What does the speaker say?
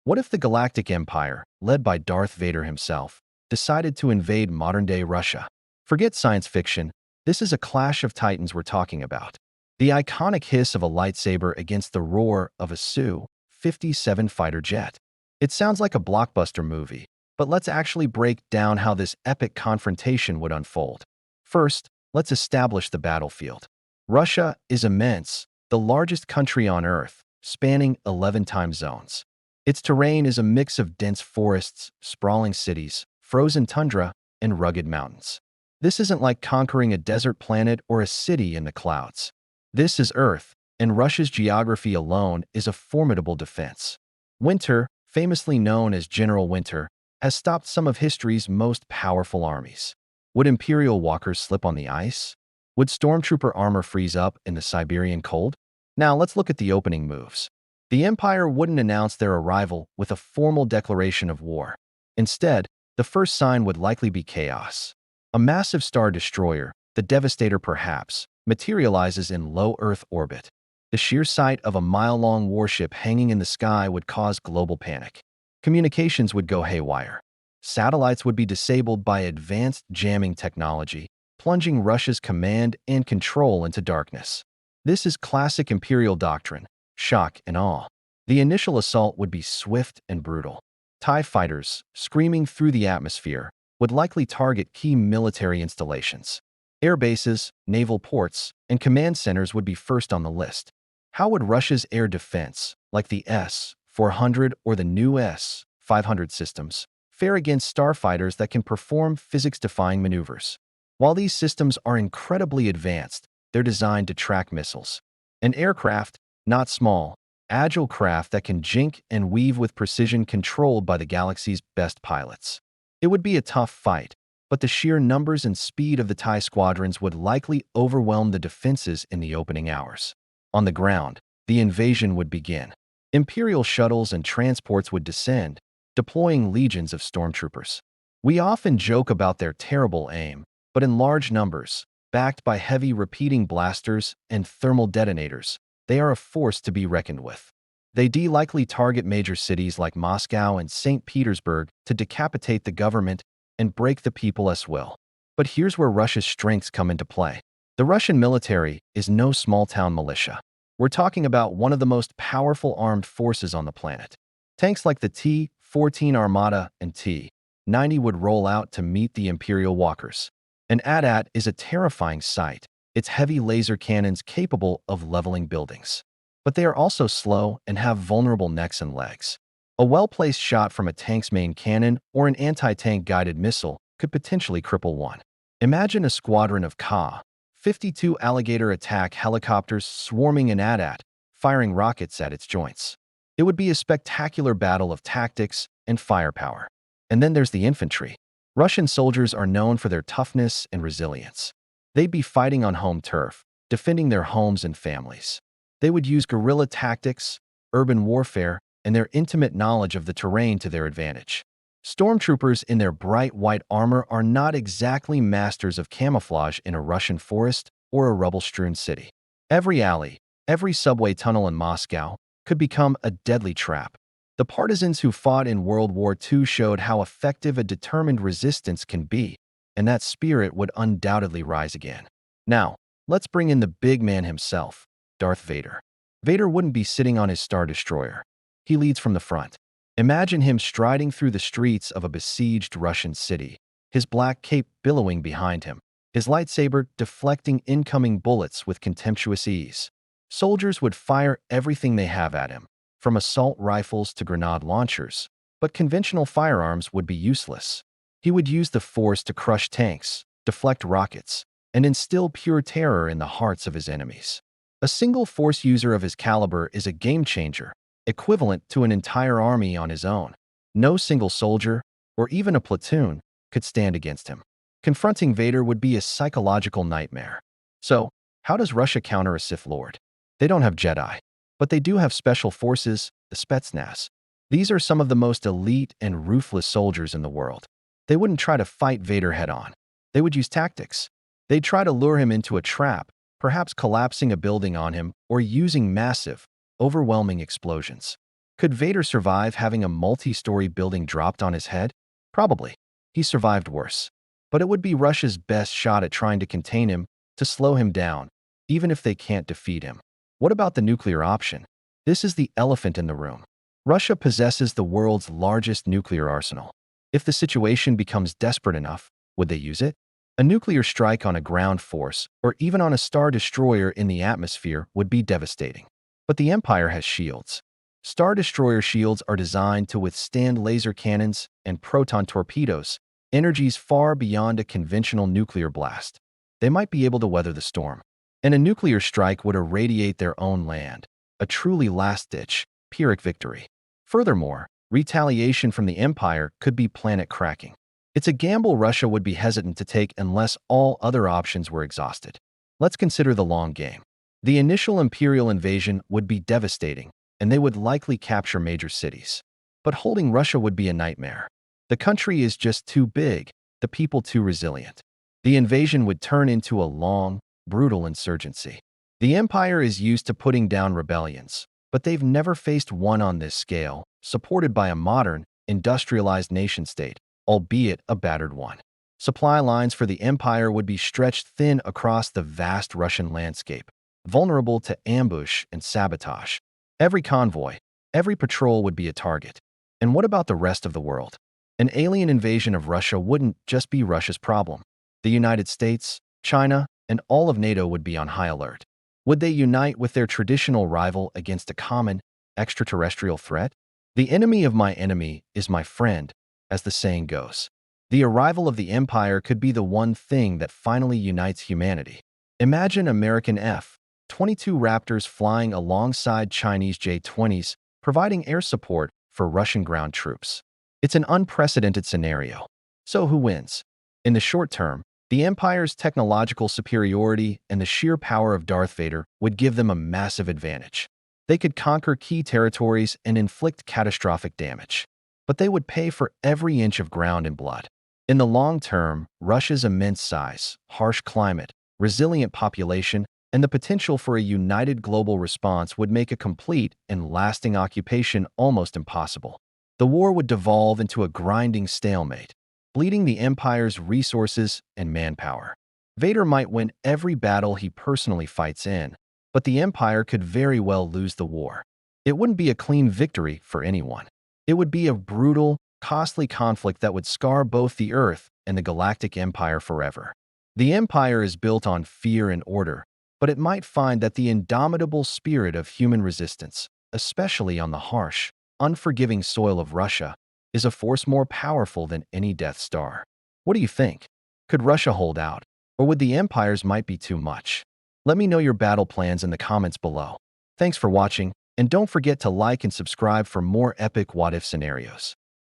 What if the Galactic Empire, led by Darth Vader himself, decided to invade modern-day Russia? Forget science fiction, this is a clash of titans we're talking about. The iconic hiss of a lightsaber against the roar of a Su-57 fighter jet. It sounds like a blockbuster movie, but let's actually break down how this epic confrontation would unfold. First, let's establish the battlefield. Russia is immense, the largest country on Earth, spanning 11 time zones. Its terrain is a mix of dense forests, sprawling cities, frozen tundra, and rugged mountains. This isn't like conquering a desert planet or a city in the clouds. This is Earth, and Russia's geography alone is a formidable defense. Winter, famously known as General Winter, has stopped some of history's most powerful armies. Would Imperial walkers slip on the ice? Would stormtrooper armor freeze up in the Siberian cold? Now let's look at the opening moves. The Empire wouldn't announce their arrival with a formal declaration of war. Instead, the first sign would likely be chaos. A massive star destroyer, the Devastator perhaps, materializes in low Earth orbit. The sheer sight of a mile-long warship hanging in the sky would cause global panic. Communications would go haywire. Satellites would be disabled by advanced jamming technology, plunging Russia's command and control into darkness. This is classic Imperial doctrine, shock and awe. The initial assault would be swift and brutal. TIE fighters, screaming through the atmosphere, would likely target key military installations. Air bases, naval ports, and command centers would be first on the list. How would Russia's air defense, like the S-400 or the new S-500 systems, fare against starfighters that can perform physics-defying maneuvers? While these systems are incredibly advanced, they're designed to track missiles. An aircraft, not small, agile craft that can jink and weave with precision controlled by the galaxy's best pilots. It would be a tough fight, but the sheer numbers and speed of the TIE squadrons would likely overwhelm the defenses in the opening hours. On the ground, the invasion would begin. Imperial shuttles and transports would descend, deploying legions of stormtroopers. We often joke about their terrible aim, but in large numbers, backed by heavy repeating blasters and thermal detonators, they are a force to be reckoned with. They'd likely target major cities like Moscow and St. Petersburg to decapitate the government and break the people as well. But here's where Russia's strengths come into play. The Russian military is no small-town militia. We're talking about one of the most powerful armed forces on the planet. Tanks like the T-14 Armata and T-90 would roll out to meet the Imperial walkers. An AT-AT is a terrifying sight, its heavy laser cannons capable of leveling buildings. But they are also slow and have vulnerable necks and legs. A well-placed shot from a tank's main cannon or an anti-tank guided missile could potentially cripple one. Imagine a squadron of Ka-52 alligator attack helicopters swarming an AT-AT, firing rockets at its joints. It would be a spectacular battle of tactics and firepower. And then there's the infantry. Russian soldiers are known for their toughness and resilience. They'd be fighting on home turf, defending their homes and families. They would use guerrilla tactics, urban warfare, and their intimate knowledge of the terrain to their advantage. Stormtroopers in their bright white armor are not exactly masters of camouflage in a Russian forest or a rubble-strewn city. Every alley, every subway tunnel in Moscow could become a deadly trap. The partisans who fought in World War II showed how effective a determined resistance can be, and that spirit would undoubtedly rise again. Now, let's bring in the big man himself, Darth Vader. Vader wouldn't be sitting on his Star Destroyer. He leads from the front. Imagine him striding through the streets of a besieged Russian city, his black cape billowing behind him, his lightsaber deflecting incoming bullets with contemptuous ease. Soldiers would fire everything they have at him, from assault rifles to grenade launchers, but conventional firearms would be useless. He would use the Force to crush tanks, deflect rockets, and instill pure terror in the hearts of his enemies. A single Force user of his caliber is a game-changer, equivalent to an entire army on his own. No single soldier, or even a platoon, could stand against him. Confronting Vader would be a psychological nightmare. So, how does Russia counter a Sith Lord? They don't have Jedi, but they do have special forces, the Spetsnaz. These are some of the most elite and ruthless soldiers in the world. They wouldn't try to fight Vader head-on. They would use tactics. They'd try to lure him into a trap, perhaps collapsing a building on him or using massive, overwhelming explosions. Could Vader survive having a multi-story building dropped on his head? Probably. He survived worse. But it would be Russia's best shot at trying to contain him, to slow him down, even if they can't defeat him. What about the nuclear option? This is the elephant in the room. Russia possesses the world's largest nuclear arsenal. If the situation becomes desperate enough, would they use it? A nuclear strike on a ground force, or even on a star destroyer in the atmosphere, would be devastating. But the Empire has shields. Star destroyer shields are designed to withstand laser cannons and proton torpedoes, energies far beyond a conventional nuclear blast. They might be able to weather the storm. And a nuclear strike would irradiate their own land, a truly last-ditch, Pyrrhic victory. Furthermore, retaliation from the Empire could be planet-cracking. It's a gamble Russia would be hesitant to take unless all other options were exhausted. Let's consider the long game. The initial Imperial invasion would be devastating, and they would likely capture major cities. But holding Russia would be a nightmare. The country is just too big, the people too resilient. The invasion would turn into a long, brutal insurgency. The Empire is used to putting down rebellions, but they've never faced one on this scale, supported by a modern, industrialized nation-state, albeit a battered one. Supply lines for the Empire would be stretched thin across the vast Russian landscape, vulnerable to ambush and sabotage. Every convoy, every patrol would be a target. And what about the rest of the world? An alien invasion of Russia wouldn't just be Russia's problem. The United States, China, and all of NATO would be on high alert. Would they unite with their traditional rival against a common, extraterrestrial threat? The enemy of my enemy is my friend, as the saying goes. The arrival of the Empire could be the one thing that finally unites humanity. Imagine American F-22 Raptors flying alongside Chinese J-20s, providing air support for Russian ground troops. It's an unprecedented scenario. So who wins? In the short term, the Empire's technological superiority and the sheer power of Darth Vader would give them a massive advantage. They could conquer key territories and inflict catastrophic damage. But they would pay for every inch of ground in blood. In the long term, Russia's immense size, harsh climate, resilient population, and the potential for a united global response would make a complete and lasting occupation almost impossible. The war would devolve into a grinding stalemate, bleeding the Empire's resources and manpower. Vader might win every battle he personally fights in, but the Empire could very well lose the war. It wouldn't be a clean victory for anyone. It would be a brutal, costly conflict that would scar both the Earth and the Galactic Empire forever. The Empire is built on fear and order, but it might find that the indomitable spirit of human resistance, especially on the harsh, unforgiving soil of Russia, is a force more powerful than any Death Star. What do you think? Could Russia hold out, or would the Empire's might be too much? Let me know your battle plans in the comments below. Thanks for watching, and don't forget to like and subscribe for more epic what-if scenarios.